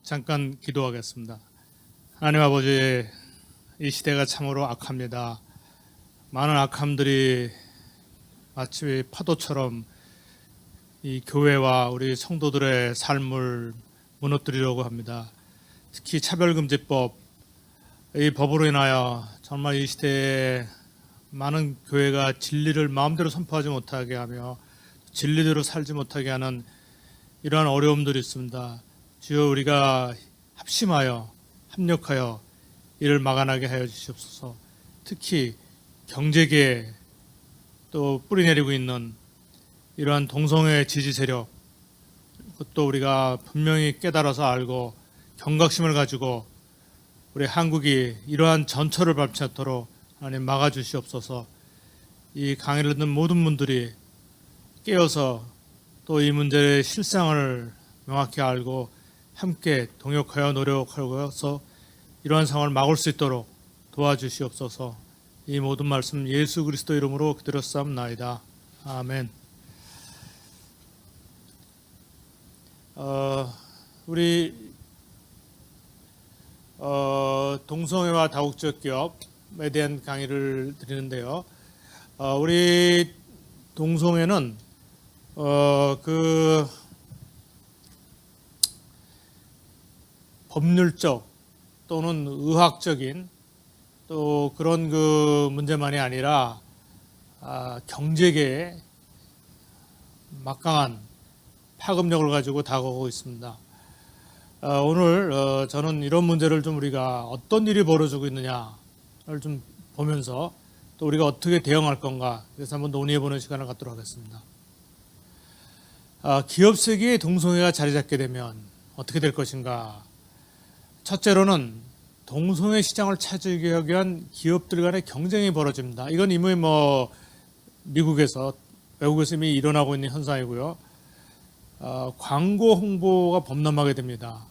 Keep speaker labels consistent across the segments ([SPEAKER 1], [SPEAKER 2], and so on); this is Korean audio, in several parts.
[SPEAKER 1] 잠깐 기도하겠습니다. 하나님 아버지, 이 시대가 참으로 악합니다. 많은 악함들이 마치 파도처럼 이 교회와 우리 성도들의 삶을 무너뜨리려고 합니다. 특히 차별금지법, 이 법으로 인하여 정말 이 시대에 많은 교회가 진리를 마음대로 선포하지 못하게 하며 진리대로 살지 못하게 하는 이러한 어려움들이 있습니다. 주여, 우리가 합심하여 합력하여 이를 막아나게 하여 주시옵소서. 특히 경제계에 또 뿌리내리고 있는 이러한 동성애 지지 세력, 그것도 우리가 분명히 깨달아서 알고 경각심을 가지고 우리 한국이 이러한 전철을 밟지 않도록 하나님 막아주시옵소서. 이 강의를 듣는 모든 분들이 깨어서 또 이 문제의 실상을 명확히 알고 함께 동역하여 노력하여서 이러한 상황을 막을 수 있도록 도와주시옵소서. 이 모든 말씀 예수 그리스도 이름으로 기도했사옵나이다. 아멘. 우리 동성애와 다국적 기업에 대한 강의를 드리는데요. 우리 동성애는 법률적 또는 의학적인 또 그런 문제만이 아니라 경제계에 막강한 파급력을 가지고 다가오고 있습니다. 오늘 저는 이런 문제를 좀 우리가 어떤 일이 벌어지고 있느냐를 좀 보면서 또 우리가 어떻게 대응할 건가, 그래서 한번 논의해보는 시간을 갖도록 하겠습니다. 기업 세계에 동성애가 자리 잡게 되면 어떻게 될 것인가? 첫째로는 동성애 시장을 차지하기 위한 기업들 간의 경쟁이 벌어집니다. 이건 이미 미국에서, 외국에서 이미 일어나고 있는 현상이고요. 광고 홍보가 범람하게 됩니다.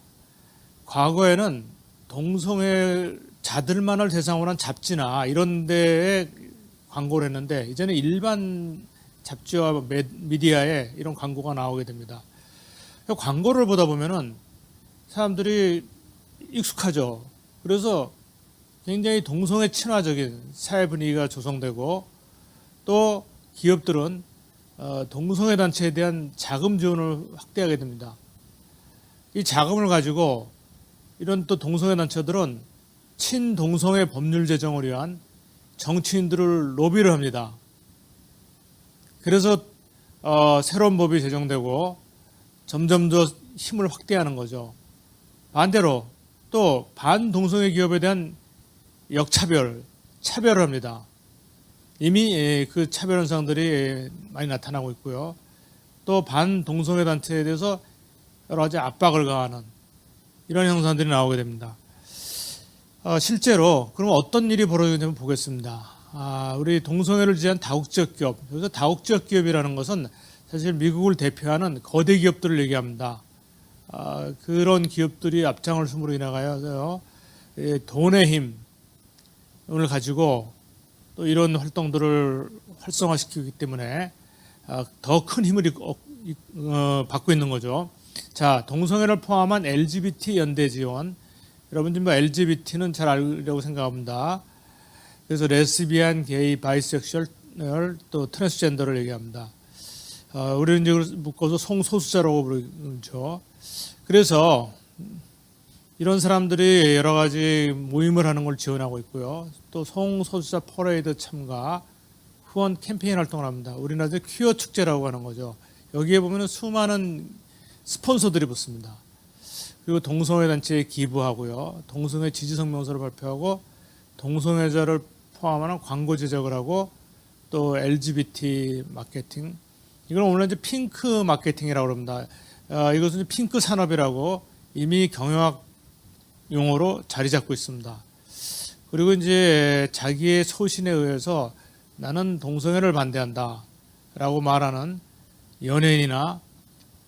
[SPEAKER 1] 과거에는 동성애자들만을 대상으로 한 잡지나 이런 데에 광고를 했는데, 이제는 일반 잡지와 미디어에 이런 광고가 나오게 됩니다. 광고를 보다 보면은 사람들이 익숙하죠. 그래서 굉장히 동성애 친화적인 사회 분위기가 조성되고, 또 기업들은 동성애 단체에 대한 자금 지원을 확대하게 됩니다. 이 자금을 가지고 이런 또 동성애 단체들은 친동성애 법률 제정을 위한 정치인들을 로비를 합니다. 그래서 새로운 법이 제정되고 점점 더 힘을 확대하는 거죠. 반대로 또 반동성애 기업에 대한 차별을 합니다. 이미 그 차별 현상들이 많이 나타나고 있고요. 또 반동성애 단체에 대해서 여러 가지 압박을 가하는 이런 현상들이 나오게 됩니다. 실제로 그럼 어떤 일이 벌어지는지 보겠습니다. 우리 동성애를 지지한 다국적 기업, 여기서 다국적 기업이라는 것은 사실 미국을 대표하는 거대 기업들을 얘기합니다. 그런 기업들이 앞장을 줌으로 인하여 돈의 힘을 가지고 또 이런 활동들을 활성화시키기 때문에 더 큰 힘을 받고 있는 거죠. 자, 동성애를 포함한 LGBT 연대 지원. 여러분 지금 LGBT는 잘 알려고 생각합니다. 그래서 레스비안, 게이, 바이섹슈얼, 또 트랜스젠더를 얘기합니다. 우리는 이제 묶어서 성소수자라고 부르죠. 그래서 이런 사람들이 여러 가지 모임을 하는 걸 지원하고 있고요. 또 성소수자 퍼레이드 참가, 후원 캠페인 활동을 합니다. 우리나라 퀴어 축제라고 하는 거죠. 여기에 보면 수많은 스폰서들이 붙습니다. 그리고 동성애 단체에 기부하고요. 동성애 지지 성명서를 발표하고 동성애자를 포함하는 광고 제작을 하고 또 LGBT 마케팅. 이걸 오늘 이제 핑크 마케팅이라고 합니다. 이것은 핑크 산업이라고 이미 경영학 용어로 자리 잡고 있습니다. 그리고 이제 자기의 소신에 의해서 나는 동성애를 반대한다 라고 말하는 연예인이나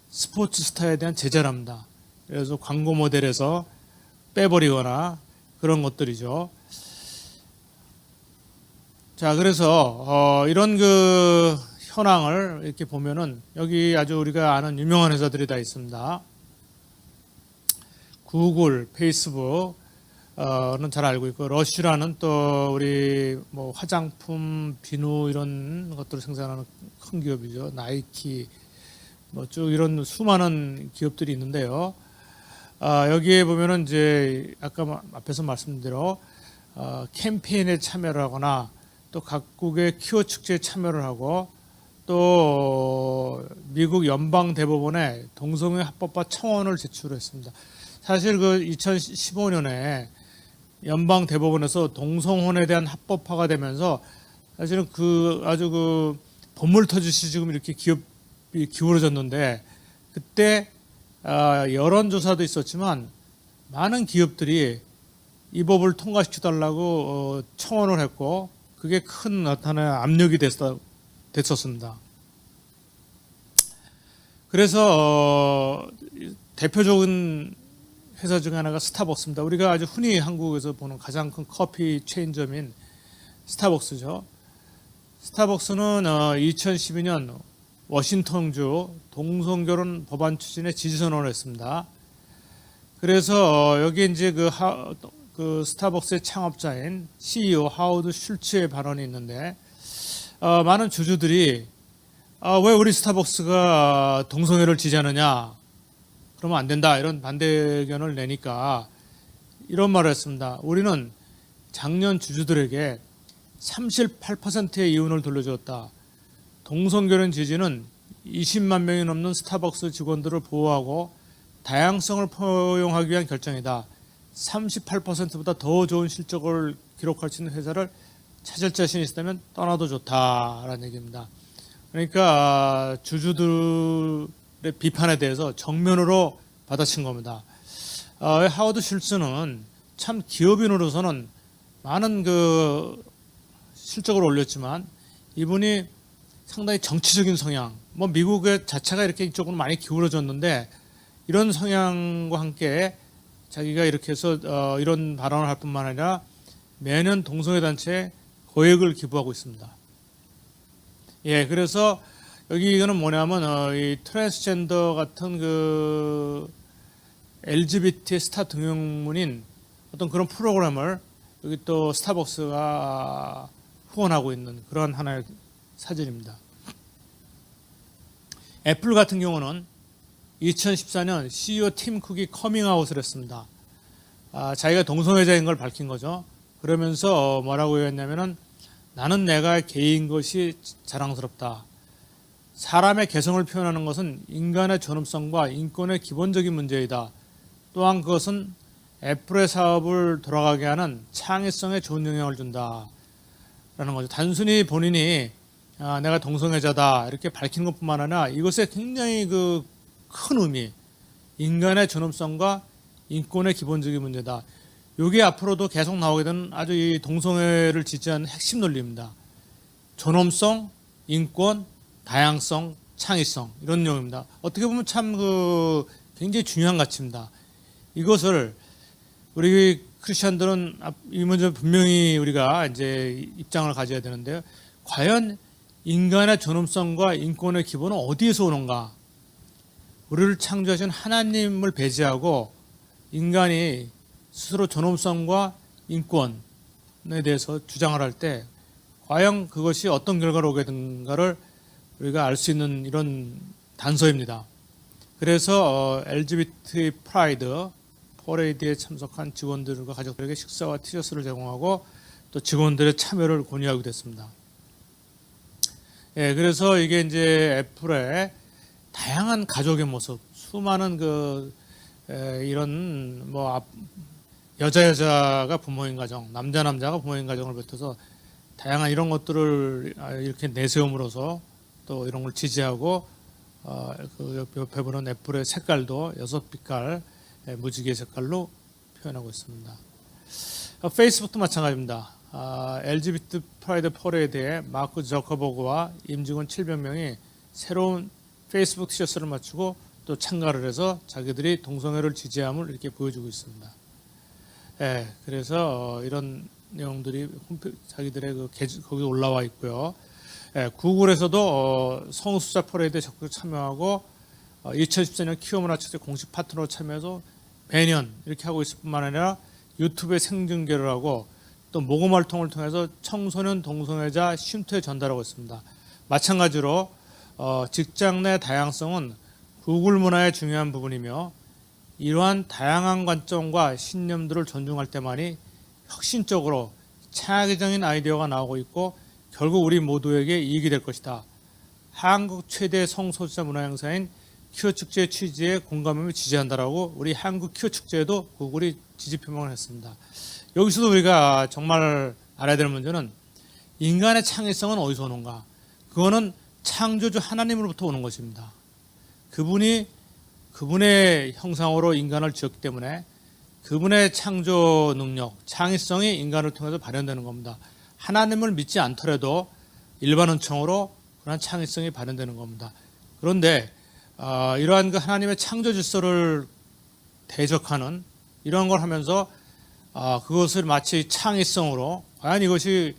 [SPEAKER 1] 스포츠 스타에 대한 제재랍니다. 그래서 광고 모델에서 빼버리거나 그런 것들이죠. 자, 그래서 이런 현황을 이렇게 보면은 여기 아주 우리가 아는 유명한 회사들이 다 있습니다. 구글, 페이스북 는 잘 알고 있고, 러쉬라는 또 우리 뭐 화장품, 비누 이런 것들을 생산하는 큰 기업이죠. 나이키, 뭐 쭉 이런 수많은 기업들이 있는데요. 여기에 보면은 이제 아까 앞에서 말씀드린 캠페인에 참여를 하거나 또 각국의 퀴어 축제에 참여를 하고 또 미국 연방 대법원에 동성애 합법화 청원을 제출했습니다. 사실 그 2015년에 연방 대법원에서 동성혼에 대한 합법화가 되면서 사실은 그 아주 그 본물 터지시 지금 이렇게 기업이 기울어졌는데, 그때 여론조사도 있었지만 많은 기업들이 이 법을 통과시켜달라고 청원을 했고, 그게 큰 나타나는 압력이 됐었습니다. 그래서 대표적인 회사 중 하나가 스타벅스입니다. 우리가 아주 흔히 한국에서 보는 가장 큰 커피 체인점인 스타벅스죠. 스타벅스는 2012년 워싱턴주 동성결혼 법안 추진에 지지선언을 했습니다. 그래서 여기 이제 그 스타벅스의 창업자인 CEO 하워드 슐츠의 발언이 있는데, 많은 주주들이 왜 우리 스타벅스가 동성애를 지지하느냐, 그러면 안 된다, 이런 반대 의견을 내니까 이런 말을 했습니다. 우리는 작년 주주들에게 38%의 이윤을 돌려주었다. 동성결혼 지지는 20만 명이 넘는 스타벅스 직원들을 보호하고 다양성을 포용하기 위한 결정이다. 38%보다 더 좋은 실적을 기록할 수 있는 회사를 찾을 자신이 있다면 떠나도 좋다라는 얘기입니다. 그러니까 주주들의 비판에 대해서 정면으로 받아친 겁니다. 하워드 슐츠는 참 기업인으로서는 많은 그 실적을 올렸지만, 이분이 상당히 정치적인 성향, 뭐 미국의 자체가 이렇게 이쪽으로 많이 기울어졌는데, 이런 성향과 함께 자기가 이렇게 해서 이런 발언을 할 뿐만 아니라 매년 동성애 단체에 거액을 기부하고 있습니다. 예, 그래서 여기 이거는 뭐냐면 이 트랜스젠더 같은 그 LGBT 스타 등용문인 어떤 그런 프로그램을 여기 또 스타벅스가 후원하고 있는 그런 하나의 사진입니다. 애플 같은 경우는 2014년 CEO 팀 쿡이 커밍아웃을 했습니다. 자기가 동성애자인 걸 밝힌 거죠. 그러면서 뭐라고 했냐면은, 나는 내가 게이인 것이 자랑스럽다. 사람의 개성을 표현하는 것은 인간의 존엄성과 인권의 기본적인 문제이다. 또한 그것은 애플의 사업을 돌아가게 하는 창의성에 좋은 영향을 준다. 라는 거죠. 단순히 본인이 내가 동성애자다 이렇게 밝히는 것뿐만 아니라 이것에 굉장히 그 큰 의미, 인간의 존엄성과 인권의 기본적인 문제다. 이게 앞으로도 계속 나오게 되는 아주 이 동성애를 지지하는 핵심 논리입니다. 존엄성, 인권, 다양성, 창의성, 이런 내용입니다. 어떻게 보면 참 그 굉장히 중요한 가치입니다. 이것을 우리 크리스천들은 이 문제 분명히 우리가 이제 입장을 가져야 되는데요. 과연 인간의 존엄성과 인권의 기본은 어디에서 오는가? 우리를 창조하신 하나님을 배제하고 인간이 스스로 존엄성과 인권에 대해서 주장을 할 때 과연 그것이 어떤 결과로 오게 된가를 우리가 알 수 있는 이런 단서입니다. 그래서 LGBT 프라이드 퍼레이드에 참석한 직원들과 가족들에게 식사와 티셔츠를 제공하고 또 직원들의 참여를 권유하게 됐습니다. 예, 그래서 이게 이제 애플의 다양한 가족의 모습, 수많은 이런 뭐 여자가 부모인 가정, 남자가 부모인 가정을 뱉어서 다양한 이런 것들을 이렇게 내세움으로써 또 이런 걸 지지하고 그 옆에 보는 애플의 색깔도 6빛깔 무지개 색깔로 표현하고 있습니다. 페이스북도 마찬가지입니다. LGBT 프라이드 퍼레이드에 마크 저커버그와 임직원 700명이 새로운 페이스북 티셔츠를 맞추고 또 참가를 해서 자기들이 동성애를 지지함을 이렇게 보여주고 있습니다. 예, 그래서 이런 내용들이 자기들의 거기 올라와 있고요. 예, 구글에서도 성수자 퍼레이드에 적극 참여하고 2014년 키워문화축제 공식 파트너로 참여해서 매년 이렇게 하고 있을 뿐만 아니라 유튜브에 생중계를 하고 또 모금 활동을 통해서 청소년 동성애자 쉼터에 전달하고 있습니다. 마찬가지로 직장 내 다양성은 구글 문화의 중요한 부분이며 이러한 다양한 관점과 신념들을 존중할 때만이 혁신적으로 창의적인 아이디어가 나오고 있고 결국 우리 모두에게 이익이 될 것이다. 한국 최대 성소수자 문화 행사인 퀴어 축제 취지에 공감하며 지지한다라고 우리 한국 퀴어 축제에도 구글이 지지 표명을 했습니다. 여기서도 우리가 정말 알아야 될 문제는 인간의 창의성은 어디서 오는가? 그거는 창조주 하나님으로부터 오는 것입니다. 그분의 형상으로 인간을 지었기 때문에 그분의 창조 능력, 창의성이 인간을 통해서 발현되는 겁니다. 하나님을 믿지 않더라도 일반 은총으로 그런 창의성이 발현되는 겁니다. 그런데 이러한 그 하나님의 창조 질서를 대적하는 이러한 걸 하면서 그것을 마치 창의성으로 과연 이것이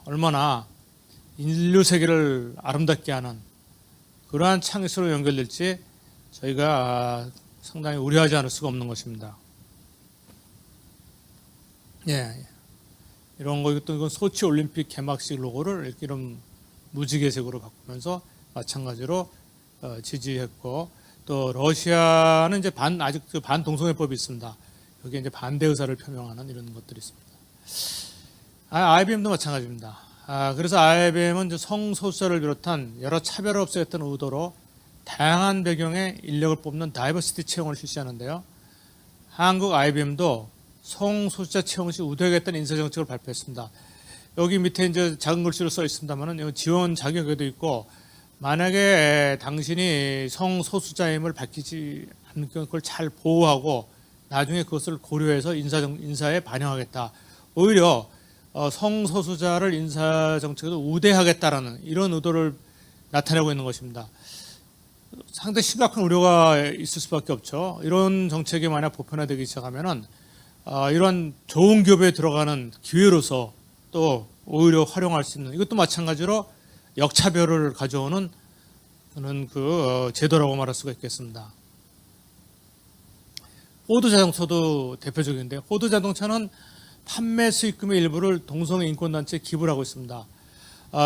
[SPEAKER 1] 얼마나 인류 세계를 아름답게 하는 그러한 창의성으로 연결될지 저희가 상당히 우려하지 않을 수가 없는 것입니다. 예, 이런 거 또 이건 소치 올림픽 개막식 로고를 이렇게 이런 무지개색으로 바꾸면서 마찬가지로 지지했고 또 러시아는 이제 아직 반동성애법이 있습니다. 여기에 이제 반대 의사를 표명하는 이런 것들이 있습니다. IBM도 마찬가지입니다. 그래서 IBM은 이제 성소수자를 비롯한 여러 차별을 없애겠다는 의도로 다양한 배경의 인력을 뽑는 다이버시티 채용을 실시하는데요. 한국 IBM도 성소수자 채용 시 우대하겠다는 인사정책을 발표했습니다. 여기 밑에 이제 작은 글씨로 써 있습니다만은 지원 자격에도 있고 만약에 당신이 성소수자임을 밝히지 않는 그걸 잘 보호하고 나중에 그것을 고려해서 인사에 반영하겠다. 오히려 성소수자를 인사정책에도 우대하겠다라는 이런 의도를 나타내고 있는 것입니다. 상당히 심각한 우려가 있을 수밖에 없죠. 이런 정책이 만약 보편화되기 시작하면은 이런 좋은 기업에 들어가는 기회로서 또 오히려 활용할 수 있는 이것도 마찬가지로 역차별을 가져오는 그런 제도라고 말할 수가 있겠습니다. 포드 자동차도 대표적인데 포드 자동차는 판매 수익금의 일부를 동성애 인권단체에 기부를 하고 있습니다.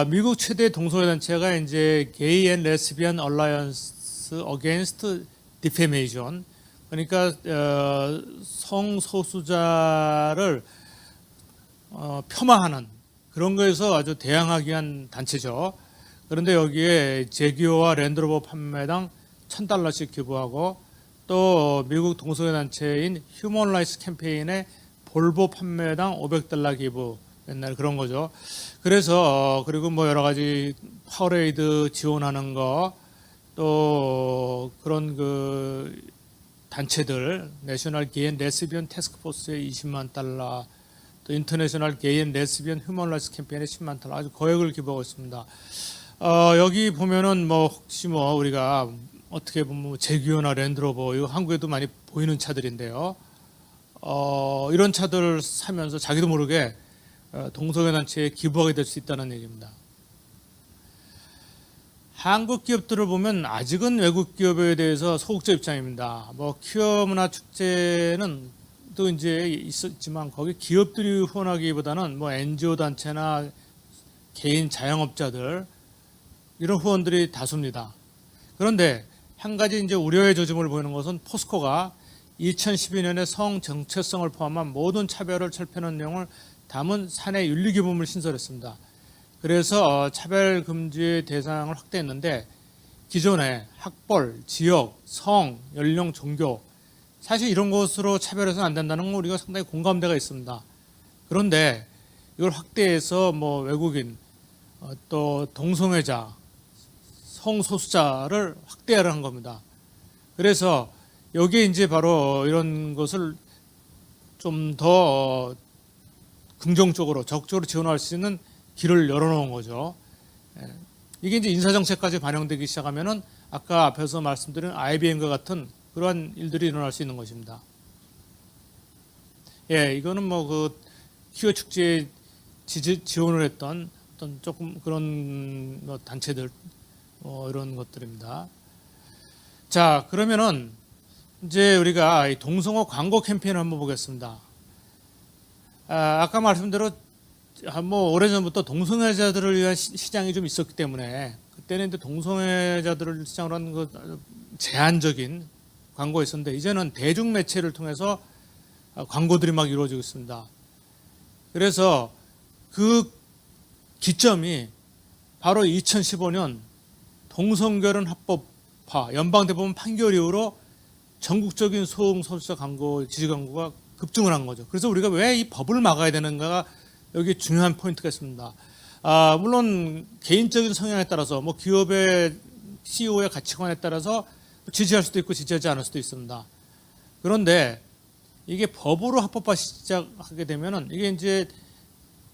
[SPEAKER 1] 미국 최대 동성애 단체가 이제 Gay and Lesbian Alliance Against Defamation, 그러니까 성소수자를 폄하하는 그런 거에서 아주 대항하기 위한 단체죠. 그런데 여기에 제기어와 랜드로버 판매당 $1,000씩 기부하고 또 미국 동성애 단체인 휴먼 라이츠 캠페인에 볼보 판매당 $500 기부, 옛날 그런 거죠. 그래서 그리고 뭐 여러 가지 파워레이드 지원하는 거, 또 그런 단체들, 내셔널 게이 앤 레스비언 태스크포스에 $200,000, 또 인터내셔널 게이 앤 레스비언 휴먼 라이츠 캠페인에 $100,000 아주 거액을 기부하고 있습니다. 여기 보면은 뭐 혹시 뭐 우리가 어떻게 보면 제기어나 랜드로버 이거 한국에도 많이 보이는 차들인데요. 이런 차들을 사면서 자기도 모르게 동성애 단체에 기부하게 될 수 있다는 얘기입니다. 한국 기업들을 보면 아직은 외국 기업에 대해서 소극적 입장입니다. 뭐 퀴어 문화 축제는 또 이제 있었지만 거기 기업들이 후원하기보다는 뭐 NGO 단체나 개인 자영업자들 이런 후원들이 다수입니다. 그런데 한 가지 이제 우려의 조짐을 보이는 것은 포스코가 2012년에 성 정체성을 포함한 모든 차별을 철폐하는 내용을 담은 사내 윤리규범을 신설했습니다. 그래서 차별 금지의 대상을 확대했는데 기존에 학벌, 지역, 성, 연령, 종교 사실 이런 것으로 차별해서는 안 된다는 건 우리가 상당히 공감대가 있습니다. 그런데 이걸 확대해서 뭐 외국인, 또 동성애자, 성소수자를 확대하라는 겁니다. 그래서 여기에 이제 바로 이런 것을 좀 더 긍정적으로 적극적으로 지원할 수 있는 길을 열어놓은 거죠. 이게 이제 인사정책까지 반영되기 시작하면은 아까 앞에서 말씀드린 IBM과 같은 그러한 일들이 일어날 수 있는 것입니다. 예, 이거는 뭐 퀴어 축제에 지원을 했던 어떤 조금 그런 단체들 이런 것들입니다. 자, 그러면은 이제 우리가 이 동성호 광고 캠페인을 한번 보겠습니다. 아까 말씀대로 뭐 오래전부터 동성애자들을 위한 시장이 좀 있었기 때문에 그때는 이제 동성애자들을 시장으로 하는 그 제한적인 광고였었는데 이제는 대중 매체를 통해서 광고들이 막 이루어지고 있습니다. 그래서 그 기점이 바로 2015년 동성결혼 합법화 연방대법원 판결 이후로 전국적인 소흥소수자 광고 지지 광고가 급증을 한 거죠. 그래서 우리가 왜 이 법을 막아야 되는가가 여기 중요한 포인트가 있습니다. 물론 개인적인 성향에 따라서 뭐 기업의 CEO의 가치관에 따라서 지지할 수도 있고 지지하지 않을 수도 있습니다. 그런데 이게 법으로 합법화 시작하게 되면은 이게 이제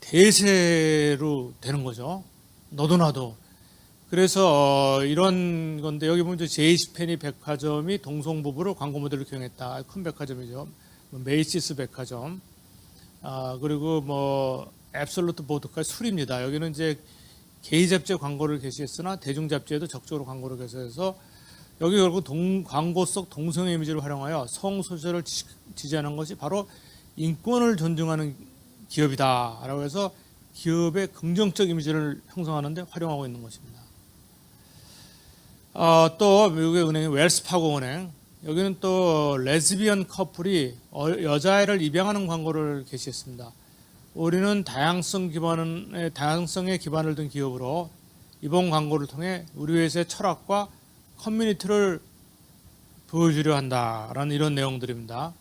[SPEAKER 1] 대세로 되는 거죠. 너도 나도. 그래서 이런 건데 여기 보면 제이시페니 백화점이 동성 부부를 광고 모델로 기용했다. 큰 백화점이죠. 메이시스 백화점. 그리고 뭐 앱솔루트 보드카 술입니다. 여기는 이제 개인 잡지에 광고를 게시했으나 대중 잡지에도 적극적으로 광고를 게시해서 여기 결국 광고 속 동성애 이미지를 활용하여 성소수자를 지지하는 것이 바로 인권을 존중하는 기업이다라고 해서 기업의 긍정적 이미지를 형성하는 데 활용하고 있는 것입니다. 또 미국의 은행인 웰스파고 은행 여기는 또 레즈비언 커플이 여자아이를 입양하는 광고를 게시했습니다. 우리는 다양성에 기반을 둔 기업으로 이번 광고를 통해 우리 회사의 철학과 커뮤니티를 보여주려 한다라는 이런 내용들입니다.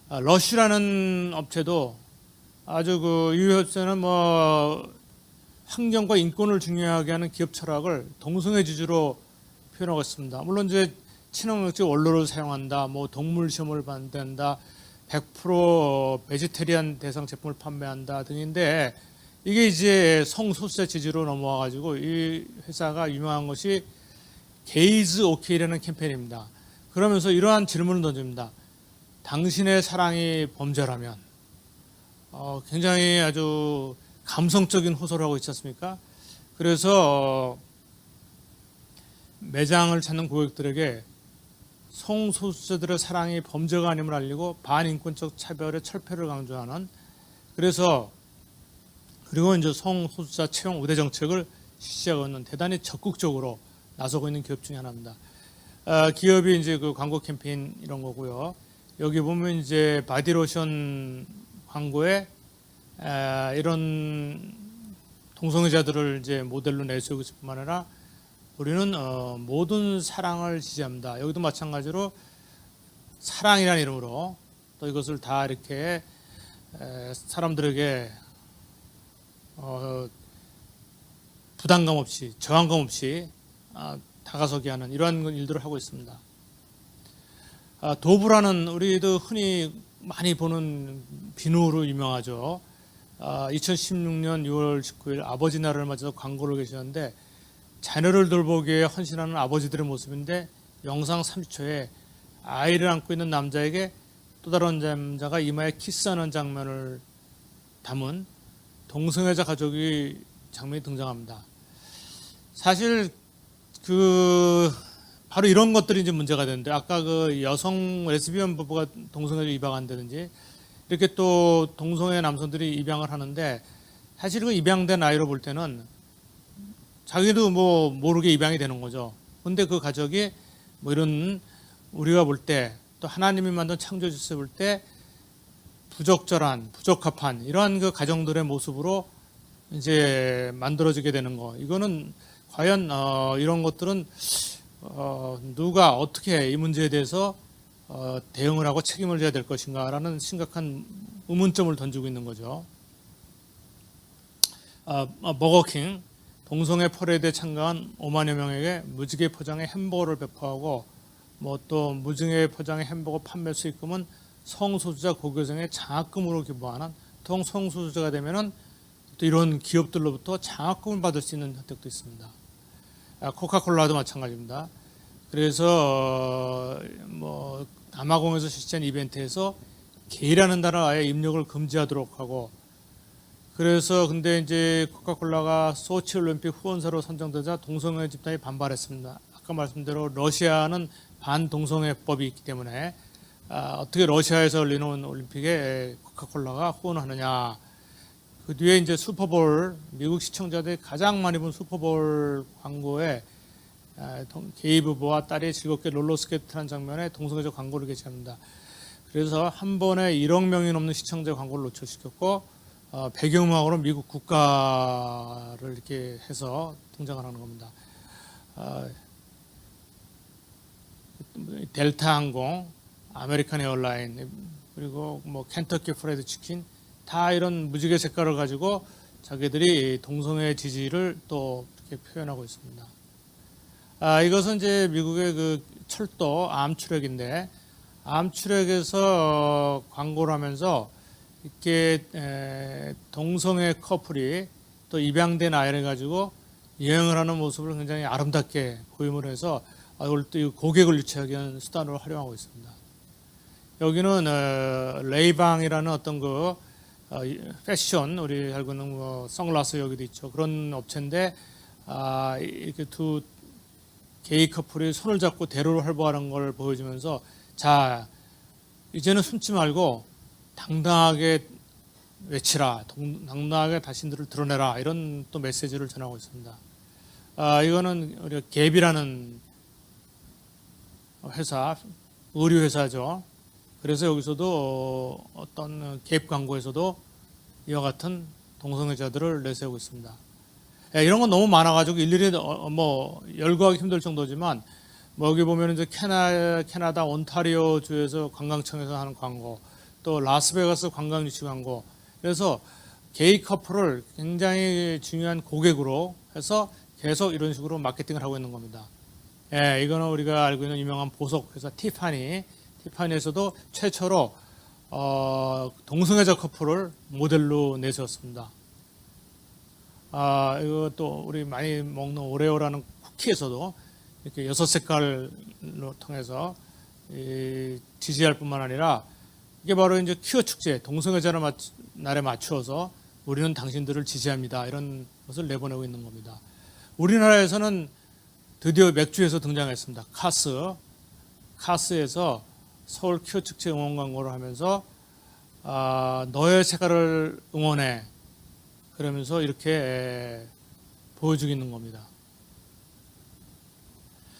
[SPEAKER 1] 러쉬라는 업체도 아주 이 회사는 뭐 환경과 인권을 중요하게 하는 기업 철학을 동성애 지주로 표현하고 있습니다. 물론 이제 친환경적 원료를 사용한다, 뭐 동물 시험을 반대한다, 100% 베지테리안 대상 제품을 판매한다 등인데 이게 이제 성소수자 지지로 넘어와 가지고 이 회사가 유명한 것이 게이즈 오케이라는 캠페인입니다. 그러면서 이러한 질문을 던집니다. 당신의 사랑이 범죄라면 굉장히 아주 감성적인 호소를 하고 있지 않습니까? 그래서 매장을 찾는 고객들에게 성소수자들의 사랑이 범죄가 아님을 알리고 반인권적 차별의 철폐를 강조하는 그리고 이제 성소수자 채용 우대 정책을 실시하고 있는 대단히 적극적으로 나서고 있는 기업 중에 하나입니다. 기업이 이제 그 광고 캠페인 이런 거고요. 여기 보면 이제 바디로션 광고에 이런 동성애자들을 이제 모델로 내세우고 있을 뿐만 아니라 우리는 모든 사랑을 지지합니다. 여기도 마찬가지로 사랑이라는 이름으로 또 이것을 다 이렇게 사람들에게 부담감 없이 저항감 없이 다가서게 하는 이러한 일들을 하고 있습니다. 도브라는 우리도 흔히 많이 보는 비누로 유명하죠. 2016년 6월 19일 아버지 날을 맞아서 광고를 게시하는데 자녀를 돌보기 위해 헌신하는 아버지들의 모습인데 영상 30초에 아이를 안고 있는 남자에게 또 다른 남자가 이마에 키스하는 장면을 담은 동성애자 가족의 장면이 등장합니다. 사실 바로 이런 것들이 이제 문제가 되는데 아까 그 여성 레즈비언 부부가 동성애를 입양한다든지 이렇게 또 동성애 남성들이 입양을 하는데 사실 그 입양된 아이로 볼 때는 자기도 뭐 모르게 입양이 되는 거죠. 근데 그 가족이 뭐 이런 우리가 볼 때 또 하나님이 만든 창조주에서 볼 때 부적합한 이러한 그 가정들의 모습으로 이제 만들어지게 되는 거. 이거는 과연 이런 것들은 누가 어떻게 이 문제에 대해서 대응을 하고 책임을 져야 될 것인가라는 심각한 의문점을 던지고 있는 거죠. 버거킹 동성애 퍼레이드에 참가한 5만여 명에게 무지개 포장의 햄버거를 배포하고 뭐 또 무지개 포장의 햄버거 판매 수익금은 성소수자 고교생의 장학금으로 기부하는 또 성소수자가 되면은 또 이런 기업들로부터 장학금을 받을 수 있는 혜택도 있습니다. 코카콜라도 마찬가지입니다. 그래서 뭐 남아공에서 실시한 이벤트에서 게이라는 단어 아예 입력을 금지하도록 하고 그래서 근데 이제 코카콜라가 소치 올림픽 후원사로 선정되자 동성애 집단이 반발했습니다. 아까 말씀대로 러시아는 반동성애법이 있기 때문에 어떻게 러시아에서 열리는 올림픽에 코카콜라가 후원하느냐. 그 뒤에 이제 슈퍼볼, 미국 시청자들이 가장 많이 본 슈퍼볼 광고에 게이 부부와 딸이 즐겁게 롤러스케이트하는 장면에 동성애자 광고를 게시합니다. 그래서 한 번에 1억 명이 넘는 시청자 광고를 노출시켰고 배경음악으로 미국 국가를 이렇게 해서 등장을 하는 겁니다. 델타 항공, 아메리칸 에어라인, 그리고 뭐 켄터키 프라이드 치킨 다 이런 무지개 색깔을 가지고 자기들이 동성애 지지를 또 이렇게 표현하고 있습니다. 이것은 이제 미국의 그 철도 암트랙인데 암트랙에서 광고를 하면서 이렇게 동성애 커플이 또 입양된 아이를 가지고 여행을 하는 모습을 굉장히 아름답게 고임을 해서 이걸 또 고객을 유치하기 위한 수단으로 활용하고 있습니다. 여기는 레이방이라는 어떤 그 패션, 우리 알고 있는 뭐 선글라스 여기도 있죠. 그런 업체인데 이렇게 두 게이 커플이 손을 잡고 대로를 활보하는 걸 보여주면서 자 이제는 숨지 말고 당당하게 외치라, 당당하게 자신들을 드러내라 이런 또 메시지를 전하고 있습니다. 이거는 우리가 갭이라는 회사, 의류 회사죠. 그래서 여기서도 어떤 갭 광고에서도 이와 같은 동성애자들을 내세우고 있습니다. 이런 건 너무 많아가지고 일일이 뭐 열거하기 힘들 정도지만 뭐 여기 보면 이제 캐나다 온타리오 주에서 관광청에서 하는 광고, 또 라스베가스 관광 유치 광고. 그래서 게이 커플을 굉장히 중요한 고객으로 해서 계속 이런 식으로 마케팅을 하고 있는 겁니다. 이거는 우리가 알고 있는 유명한 보석 회사 티파니에서도 최초로 동성애자 커플을 모델로 내세웠습니다. 이거 또 우리 많이 먹는 오레오라는 쿠키에서도 이렇게 6색깔로 통해서 지지할 뿐만 아니라 이게 바로 이제 퀴어 축제, 동성애자 날에 맞추어서 우리는 당신들을 지지합니다. 이런 것을 내보내고 있는 겁니다. 우리나라에서는 드디어 맥주에서 등장했습니다. 카스에서 서울 퀴어 축제 응원 광고를 하면서 너의 색깔을 응원해. 그러면서 이렇게 보여주고 있는 겁니다.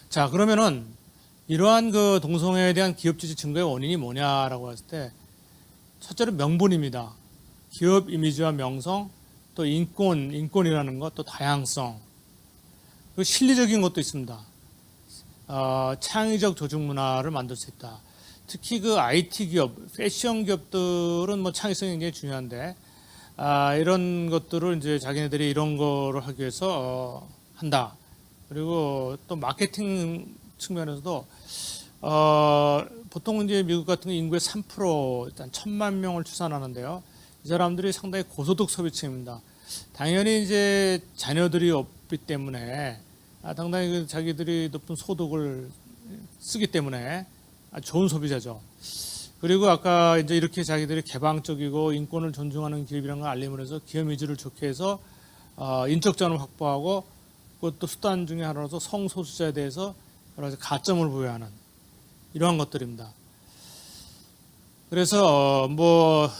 [SPEAKER 1] 자, 그러면은 이러한 그 동성애에 대한 기업 지지 증가의 원인이 뭐냐라고 했을 때 첫째로 명분입니다. 기업 이미지와 명성, 또 인권이라는 것, 또 다양성, 그리고 실리적인 것도 있습니다. 창의적 조직 문화를 만들 수 있다. 특히 그 IT 기업, 패션 기업들은 뭐 창의성이 굉장히 중요한데 이런 것들을 이제 자기네들이 이런 거를 하기 위해서 한다. 그리고 또 마케팅 측면에서도 보통 이제 미국 같은 게 인구의 3% 일단 1,000만 명을 추산하는데요. 이 사람들이 상당히 고소득 소비층입니다. 당연히 이제 자녀들이 없기 때문에 상당히 자기들이 높은 소득을 쓰기 때문에 좋은 소비자죠. 그리고 아까 이제 이렇게 자기들이 개방적이고 인권을 존중하는 기업이라는 걸 알림을 해서 기업 이미지를 좋게 해서 인적 자원을 확보하고 그것도 수단 중에 하나로서 성소수자에 대해서 여러 가지 가점을 부여하는 이러한 것들입니다. 그래서 뭐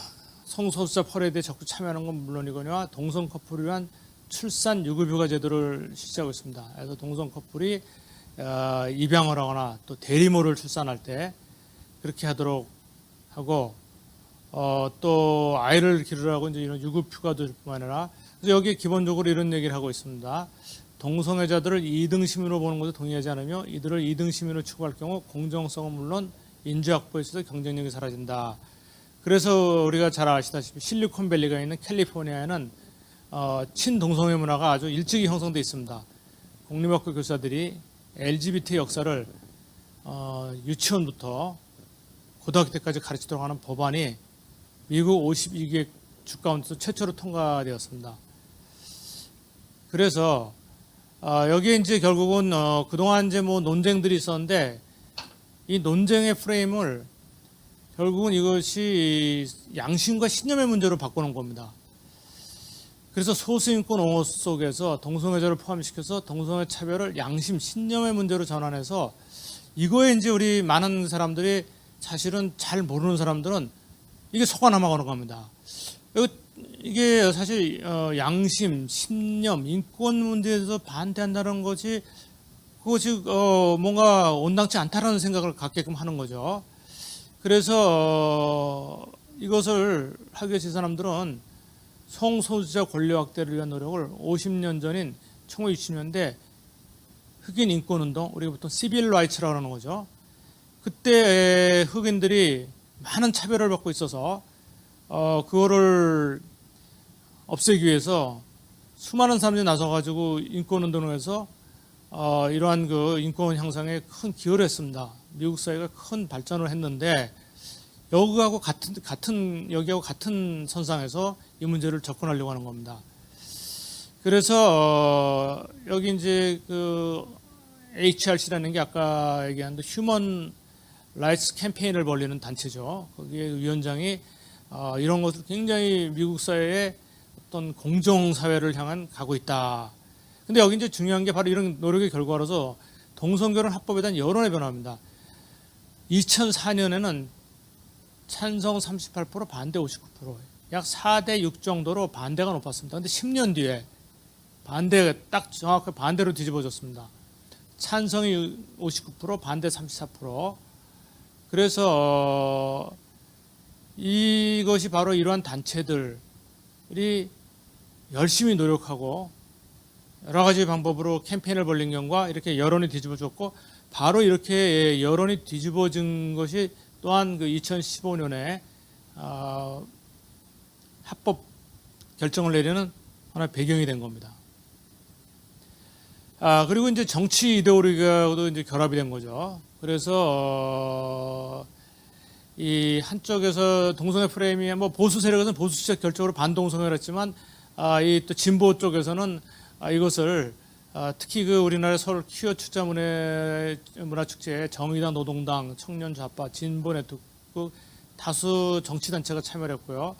[SPEAKER 1] 성소수자 퍼레이드에 적극 참여하는 건 물론이거니와 동성 커플을 위한 출산 유급휴가 제도를 실시하고 있습니다. 그래서 동성 커플이 입양을 하거나 또 대리모를 출산할 때 그렇게 하도록 하고 또 아이를 기르라고 이제 이런 유급휴가도 줄 뿐만 아니라 그래서 여기 기본적으로 이런 얘기를 하고 있습니다. 동성애자들을 2등 시민으로 보는 것에 동의하지 않으며 이들을 2등 시민으로 취급할 경우 공정성은 물론 인재 확보에 있어서 경쟁력이 사라진다. 그래서 우리가 잘 아시다시피 실리콘밸리가 있는 캘리포니아에는 친동성애 문화가 아주 일찍이 형성되어 있습니다. 공립학교 교사들이 LGBT 역사를 유치원부터 고등학교 때까지 가르치도록 하는 법안이 미국 52개 주 가운데서 최초로 통과되었습니다. 그래서 여기에 이제 결국은 그동안 이제 뭐 논쟁들이 있었는데 이 논쟁의 프레임을 결국은 이것이 양심과 신념의 문제로 바꾸는 겁니다. 그래서 소수인권 옹호 속에서 동성애자를 포함시켜서 동성애 차별을 양심, 신념의 문제로 전환해서 이거에 이제 우리 많은 사람들이 사실은 잘 모르는 사람들은 이게 속아 넘어가는 겁니다. 이게 사실 양심, 신념, 인권 문제에서 반대한다는 것이 그것이 뭔가 온당치 않다라는 생각을 갖게끔 하는 거죠. 그래서 이것을 하기 위해서 이 사람들은 성소수자 권리 확대를 위한 노력을 50년 전인 1960년대 흑인 인권운동, 우리가 보통 시빌 라이츠라고 하는 거죠. 그때 흑인들이 많은 차별을 받고 있어서 그거를 없애기 위해서 수많은 사람들이 나서가지고 인권운동을 해서 이러한 그 인권 향상에 큰 기여를 했습니다. 미국 사회가 큰 발전을 했는데 여기하고 같은 선상에서 이 문제를 접근하려고 하는 겁니다. 그래서 여기 이제 그 HRC라는 게 아까 얘기한 휴먼 라이츠 캠페인을 벌리는 단체죠. 거기에 위원장이 이런 것을 굉장히 미국 사회에 어떤 공정 사회를 향한 가고 있다. 근데 여기 이제 중요한 게 바로 이런 노력의 결과로서 동성결혼 합법에 대한 여론의 변화입니다. 2004년에는 찬성 38%, 반대 59%, 약 4대 6 정도로 반대가 높았습니다. 근데 10년 뒤에 반대가 딱 정확하게 반대로 뒤집어졌습니다. 찬성이 59%, 반대 34%. 그래서 이것이 바로 이러한 단체들이 열심히 노력하고 여러 가지 방법으로 캠페인을 벌린 경우가 이렇게 여론이 뒤집어졌고, 바로 이렇게 여론이 뒤집어진 것이 또한 그 2015년에 합법 결정을 내리는 하나의 배경이 된 겁니다. 그리고 이제 정치 이데올로기가도 이제 결합이 된 거죠. 그래서 이 한쪽에서 동성애 프레임이 뭐 보수 세력에서는 보수적 결정으로 반동성애를 했지만 이 또 진보 쪽에서는 이것을 특히 그 우리나라 서울 퀴어 축제 문화축제에 정의당, 노동당, 청년 좌파, 진보 네트워크 다수 정치단체가 참여했고요.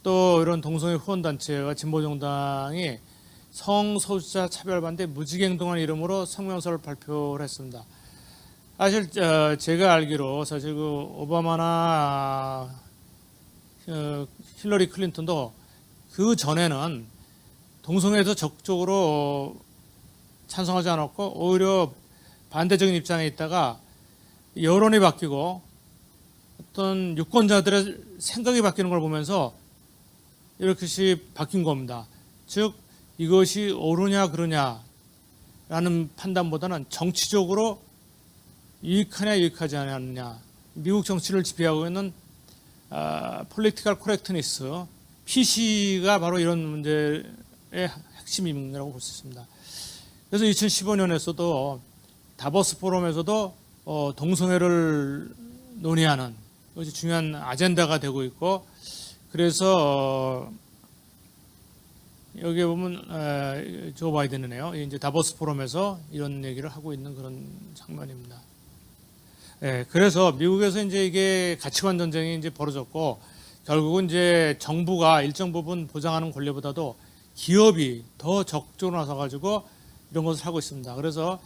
[SPEAKER 1] 또 이런 동성애 후원단체와 진보정당이 성소수자 차별 반대 무지행동한 이름으로 성명서를 발표를 했습니다. 사실 제가 알기로 사실 그 오바마나 힐러리 클린턴도 그 전에는 동성애에서 적극적으로 찬성하지 않았고 오히려 반대적인 입장에 있다가 여론이 바뀌고 어떤 유권자들의 생각이 바뀌는 걸 보면서 이렇게 바뀐 겁니다. 즉 이것이 옳으냐 그러냐라는 판단보다는 정치적으로 유익하냐 유익하지 않느냐, 미국 정치를 지배하고 있는 political correctness, PC가 바로 이런 문제의 핵심이라고 볼 수 있습니다. 그래서 2015년에서도 다보스 포럼에서도 동성애를 논의하는 것이 중요한 아젠다가 되고 있고, 그래서 여기에 보면 조 바이든이네요. 이제 다보스 포럼에서 이런 얘기를 하고 있는 그런 장면입니다. 그래서 미국에서 이제 이게 가치관 전쟁이 이제 벌어졌고, 결국은 이제 정부가 일정 부분 보장하는 권리보다도 기업이 더 적극적으로 나서가지고 이런 것을 하고 있습니다. 그래서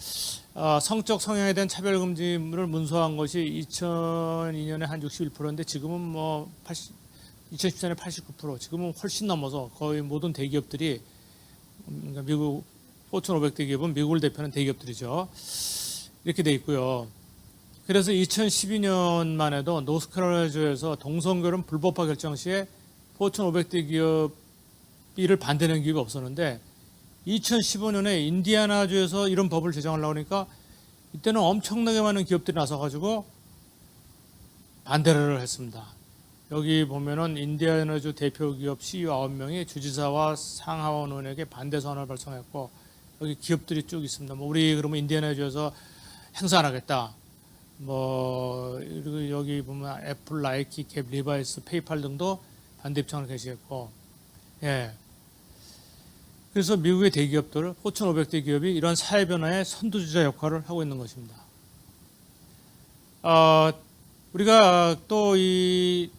[SPEAKER 1] 성적 성향에 대한 차별금지를 문서한 것이 2002년에 한 61%인데 지금은 뭐 2014년에 89%, 지금은 훨씬 넘어서 거의 모든 대기업들이, 그러니까 미국 포춘 500대 기업은 미국을 대표하는 대기업들이죠. 이렇게 돼 있고요. 그래서 2012년만 해도 노스캐롤라이나주에서 동성결혼 불법화 결정 시에 포춘 500대 기업을 반대하는 기업이 없었는데 2015년에 인디애나주에서 이런 법을 제정하려고 하니까 이때는 엄청나게 많은 기업들이 나서가지고 반대를 했습니다. 여기 보면은 인디애나주 대표 기업 CEO 9명이 주지사와 상하원 의원에게 반대 선언을 발송했고, 여기 기업들이 쭉 있습니다. 뭐 우리 그러면 인디애나주에서 행사 안 하겠다. 뭐 그리고 여기 보면 애플, 나이키, 갭, 리바이스, 페이팔 등도 반대 입장을 게시했고, 그래서 미국의 대기업들, 포춘 500대 기업이 이런 사회 변화의 선두주자 역할을 하고 있는 것입니다. 우리가 또 이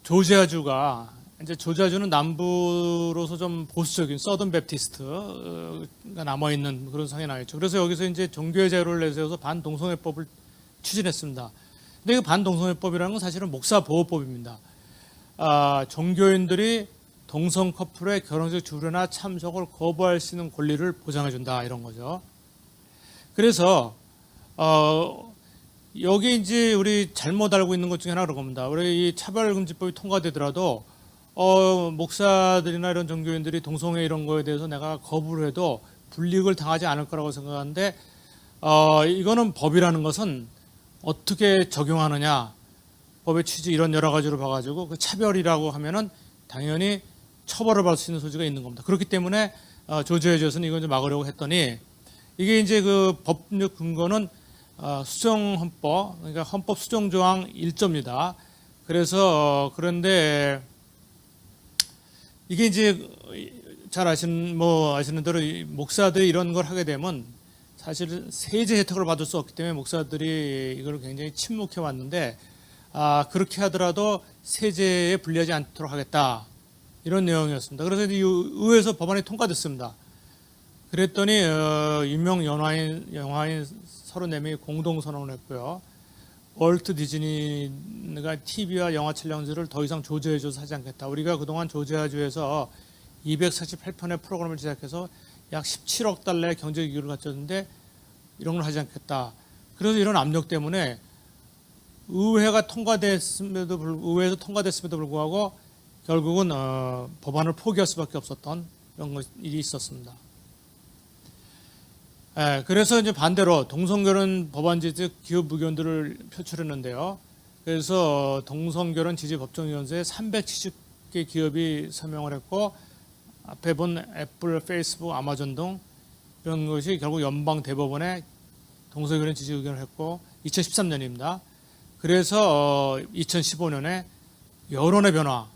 [SPEAKER 1] 조지아주가 이제 조지아주는 남부로서 좀 보수적인 서던 베프티스트가 남아 있는 그런 상황이 나있죠. 그래서 여기서 이제 종교의 자유를 내세워서 반동성애법을 추진했습니다. 근데 이 반동성애법이라는 건 사실은 목사보호법입니다. 종교인들이 동성 커플의 결혼식 주례나 참석을 거부할 수 있는 권리를 보장해준다 이런 거죠. 그래서 여기 이제 우리 잘못 알고 있는 것 중에 하나 그런 겁니다. 우리 이 차별금지법이 통과되더라도 목사들이나 이런 종교인들이 동성애 이런 거에 대해서 내가 거부를 해도 불이익을 당하지 않을 거라고 생각하는데 이거는 법이라는 것은 어떻게 적용하느냐, 법의 취지 이런 여러 가지로 봐가지고 그 차별이라고 하면은 당연히 처벌을 받을 수 있는 소지가 있는 겁니다. 그렇기 때문에 조지아주에서는 이걸 좀 막으려고 했더니 이게 이제 그 법률 근거는 수정헌법, 그러니까 헌법 수정조항 1조입니다. 그래서 그런데 이게 이제 잘 아시는 대로 목사들이 이런 걸 하게 되면 사실 세제 혜택을 받을 수 없기 때문에 목사들이 이걸 굉장히 침묵해 왔는데 그렇게 하더라도 세제에 불리하지 않도록 하겠다 이런 내용이었습니다. 그래서 이제 의회에서 법안이 통과됐습니다. 그랬더니 유명 영화인 34명이 공동 선언을 했고요. 월트 디즈니가 TV와 영화 촬영지를 더 이상 조지아주에서 하지 않겠다. 우리가 그동안 조지아주에서 248편의 프로그램을 제작해서 약 17억 달러의 경제 기여를 갖췄는데 이런 걸 하지 않겠다. 그래서 이런 압력 때문에 의회에서 통과됐음에도 불구하고 결국은 법안을 포기할 수밖에 없었던 이런 일이 있었습니다. 그래서 이제 반대로 동성결혼 법안 지지 기업 의견들을 표출했는데요. 그래서 동성결혼 지지 법정위원회에 370개 기업이 서명을 했고 앞에 본 애플, 페이스북, 아마존 등 이런 것이 결국 연방 대법원에 동성결혼 지지 의견을 했고 2013년입니다. 그래서 2015년에 여론의 변화,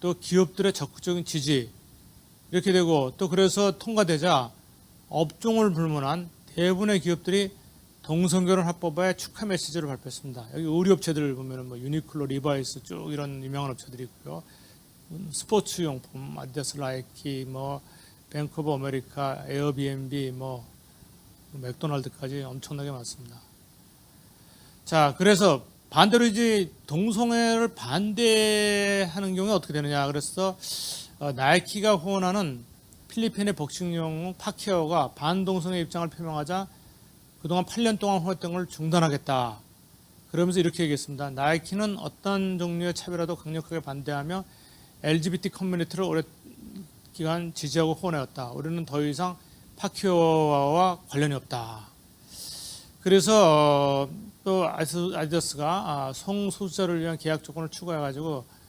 [SPEAKER 1] 또 기업들의 적극적인 지지 이렇게 되고 또 그래서 통과되자 업종을 불문한 대부분의 기업들이 동성결혼 합법화의 축하 메시지를 발표했습니다. 여기 의류업체들 보면은 뭐 유니클로, 리바이스 쭉 이런 유명한 업체들이 있고요. 스포츠용품, 아디다스, 나이키, 뭐 뱅크 오브 아메리카, 에어비앤비, 뭐 맥도날드까지 엄청나게 많습니다. 자, 그래서 반대로 이제 동성애를 반대하는 경우에 어떻게 되느냐? 그래서 나이키가 후원하는 필리핀의 복싱 영웅 파키아오가 반동성애 입장을 표명하자 그동안 8년 동안 후원했던 걸 중단하겠다. 그러면서 이렇게 얘기했습니다. 나이키는 어떤 종류의 차별화도 강력하게 반대하며 LGBT 커뮤니티를 오랜 기간 지지하고 후원해왔다. 우리는 더 이상 파키아오와 관련이 없다. 그래서 또 아디다스가 성소수자를 위한 계약 조건을 추가해가지고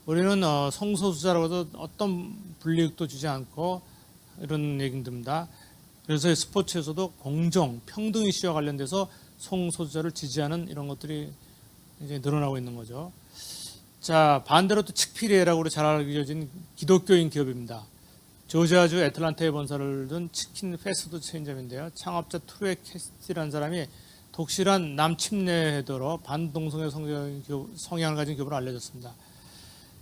[SPEAKER 1] 우리는 성소수자라고 해서 어떤 불이익도 주지 않고 이런 얘기가 듭니다. 그래서 스포츠에서도 공정, 평등 이슈와 관련돼서 성소수자를 지지하는 이런 것들이 이제 늘어나고 있는 거죠. 자, 반대로 또 칙피레라고 잘 알려진 기독교인 기업입니다. 조지아주 애틀란타에 본사를 둔 치킨 패스트푸드 체인점인데요. 창업자 트루에 캐스티라는 사람이 독실한 남침례회도로 반동성애 성향을 가진 기업으로 알려졌습니다.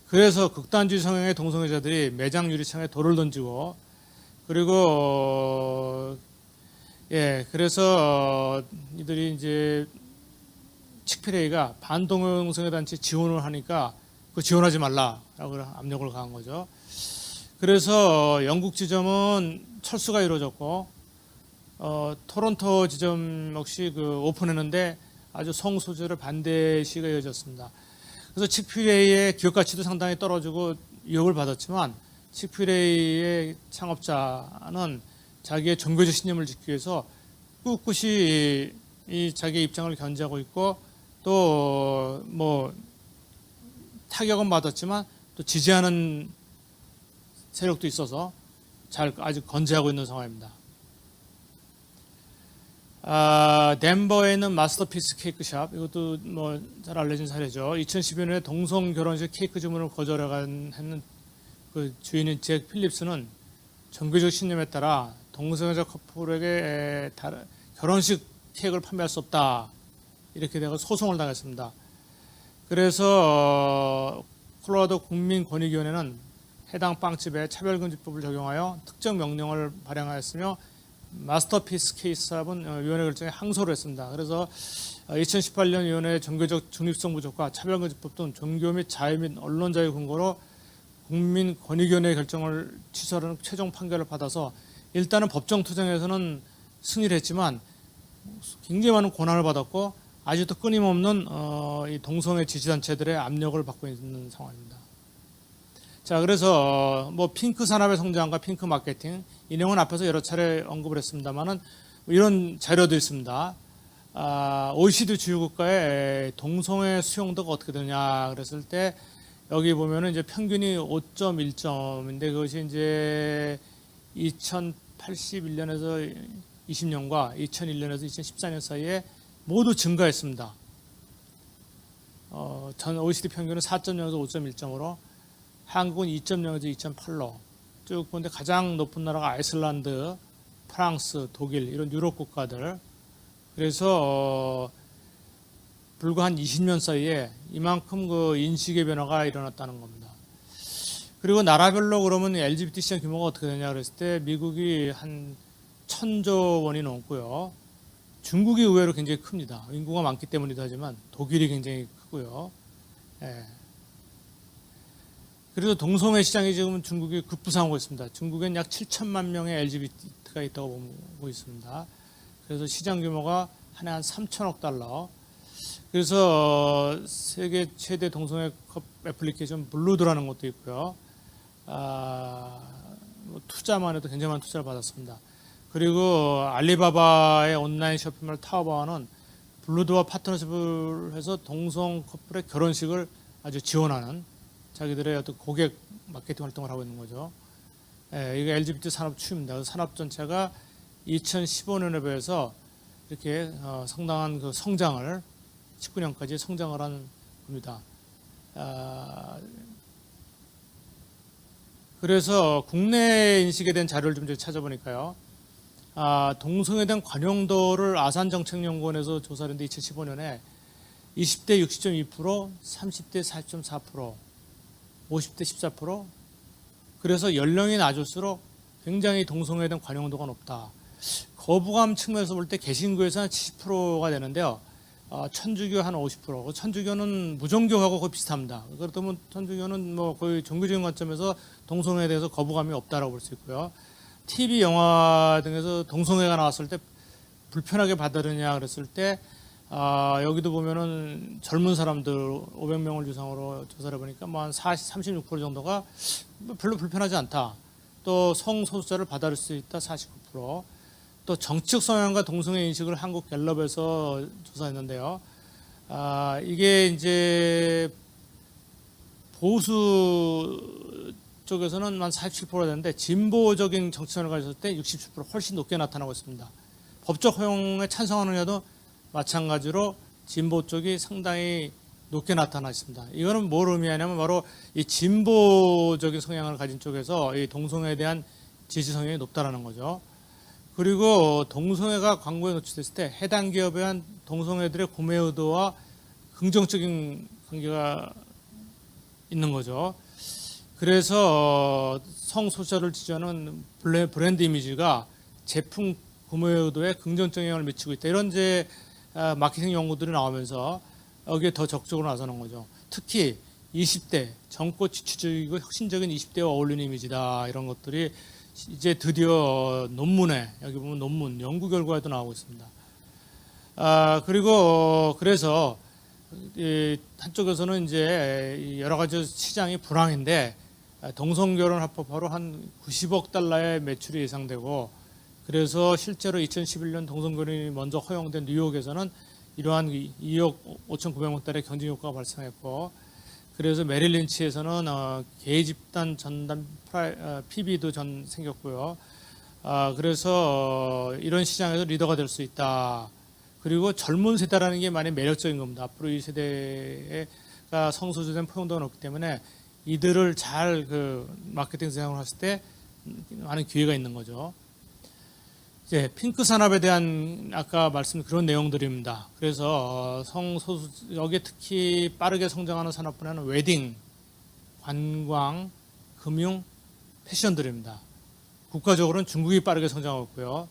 [SPEAKER 1] 그래서 극단주의 성향의 동성애자들이 매장 유리창에 돌을 던지고 그리고 그래서 이들이 이제 칙피레이가 반동성애 단체 지원을 하니까 그 지원하지 말라라고 압력을 가한 거죠. 그래서 영국 지점은 철수가 이루어졌고 토론토 지점 역시 오픈했는데 아주 성소수자를 반대 시위가 이어졌습니다. 그래서 칙피레이의 기업 가치도 상당히 떨어지고 유혹을 받았지만 칙피레이의 창업자는 자기의 종교적 신념을 지키기 위해서 꿋꿋이 자기의 입장을 견지하고 있고 또 뭐 타격은 받았지만 또 지지하는 세력도 있어서 아직 건재하고 있는 상황입니다. 덴버에 있는 마스터피스 케이크샵, 이것도 뭐 잘 알려진 사례죠. 2012년에 동성 결혼식 케이크 주문을 거절하는 그 주인인 잭 필립스는 종교적 신념에 따라 동성애자 커플에게 결혼식 케이크를 판매할 수 없다. 이렇게 되고 소송을 당했습니다. 그래서 콜로라도 국민권익위원회는 해당 빵집에 차별금지법을 적용하여 특정 명령을 발행하였으며 마스터피스 케이스합은 위원회 결정에 항소를 했습니다. 그래서 2018년 위원회의 종교적 중립성 부족과 차별금지법 등 종교 및 자유 및 언론 자유 근거로 국민권익위원회 결정을 취소하는 최종 판결을 받아서 일단은 법정 투쟁에서는 승리를 했지만 굉장히 많은 고난을 받았고 아직도 끊임없는 이 동성애 지지단체들의 압력을 받고 있는 상황입니다. 자, 그래서 뭐 핑크 산업의 성장과 핑크 마케팅 이 내용은 앞에서 여러 차례 언급을 했습니다만은 이런 자료도 있습니다. OECD 주요국가의 동성애 수용도가 어떻게 되냐 그랬을 때 여기 보면은 이제 평균이 5.1점인데 그것이 이제 2081년에서 20년과 2001년에서 2014년 사이에 모두 증가했습니다. 전 OECD 평균은 4.0에서 5.1점으로 한국은 2.0에서 2.8로 쭉 보는데 가장 높은 나라가 아이슬란드, 프랑스, 독일 이런 유럽 국가들. 그래서 불과 한 20년 사이에 이만큼 그 인식의 변화가 일어났다는 겁니다. 그리고 나라별로 그러면 LGBT 시장 규모가 어떻게 되냐 그랬을 때 미국이 한 1,000조 원이 넘고요. 중국이 의외로 굉장히 큽니다. 인구가 많기 때문이기도 하지만 독일이 굉장히 크고요. 예. 그래서 동성애 시장이 지금 중국이 급부상하고 있습니다. 중국엔 약 7천만 명의 LGBT가 있다고 보고 있습니다. 그래서 시장 규모가 한 해 한 3천억 달러. 그래서 세계 최대 동성애 컵 애플리케이션 블루드라는 것도 있고요. 뭐 투자만 해도 굉장히 많은 투자를 받았습니다. 그리고 알리바바의 온라인 쇼핑몰 타오바오는 블루드와 파트너십을 해서 동성 커플의 결혼식을 아주 지원하는 자기들의 어떤 고객 마케팅 활동을 하고 있는 거죠. 예, 이게 LGBT 산업 추입니다. 그 산업 전체가 2015년에 비해서 이렇게 상당한 그 성장을 19년까지 성장을 한 겁니다. 그래서 국내 인식에 대한 자료를 좀 찾아보니까요. 동성애에 대한 관용도를 아산정책연구원에서 조사를 했는데 2015년에 20대 60.2%, 30대 40.4%, 50대 14%. 그래서 연령이 낮을수록 굉장히 동성애에 대한 관용도가 높다. 거부감 측면에서 볼 때 개신교에서 한 70%가 되는데요. 천주교 한 50%. 천주교는 무종교하고 거의 비슷합니다. 그렇다면 천주교는 뭐 거의 종교적인 관점에서 동성애에 대해서 거부감이 없다라고 볼 수 있고요. TV, 영화 등에서 동성애가 나왔을 때 불편하게 받아들이냐 그랬을 때 여기도 보면은 젊은 사람들 500명을 대상으로 조사를 해보니까 뭐 한 36% 정도가 별로 불편하지 않다. 또 성소수자를 받아들일 수 있다 49%. 또 정치적 성향과 동성애 인식을 한국 갤럽에서 조사했는데요. 이게 이제 보수 쪽에서는 한 47%가 되는데 진보적인 정치성을 가졌을 때 67% 훨씬 높게 나타나고 있습니다. 법적 허용에 찬성하느냐도 마찬가지로 진보 쪽이 상당히 높게 나타나 있습니다. 이거는 뭘 의미하냐면 바로 이 진보적인 성향을 가진 쪽에서 이 동성애에 대한 지지 성향이 높다라는 거죠. 그리고 동성애가 광고에 노출됐을 때 해당 기업에 한 동성애들의 구매 의도와 긍정적인 관계가 있는 거죠. 그래서 성소수자를 지지하는 브랜드 이미지가 제품 구매 의도에 긍정적 영향을 미치고 있다. 이런 이제 마케팅 연구들이 나오면서 여기에 더 적극적으로 나서는 거죠. 특히 20대 젊고 지추적이고 혁신적인 20대와 어울리는 이미지다. 이런 것들이 이제 드디어 논문에 여기 보면 논문 연구 결과에도 나오고 있습니다. 그리고 그래서 한쪽에서는 이제 여러 가지 시장이 불황인데 동성결혼 합법화로 한 90억 달러의 매출이 예상되고 그래서 실제로 2011년 동성결혼이 먼저 허용된 뉴욕에서는 이러한 2억 5,900만 달러의 경제 효과가 발생했고 그래서 메릴린치에서는 게이 집단 전담 PB도 생겼고요. 그래서 이런 시장에서 리더가 될 수 있다. 그리고 젊은 세대라는 게 많이 매력적인 겁니다. 앞으로 이 세대가 성소수자된 포용도가 높기 때문에 이들을 잘 그 마케팅 생각을 했을 때 많은 기회가 있는 거죠. 이제 핑크 산업에 대한 아까 말씀드린 그런 내용들입니다. 그래서 성소수 여기에 특히 빠르게 성장하는 산업분야는 웨딩, 관광, 금융, 패션들입니다. 국가적으로는 중국이 빠르게 성장하고 있고요.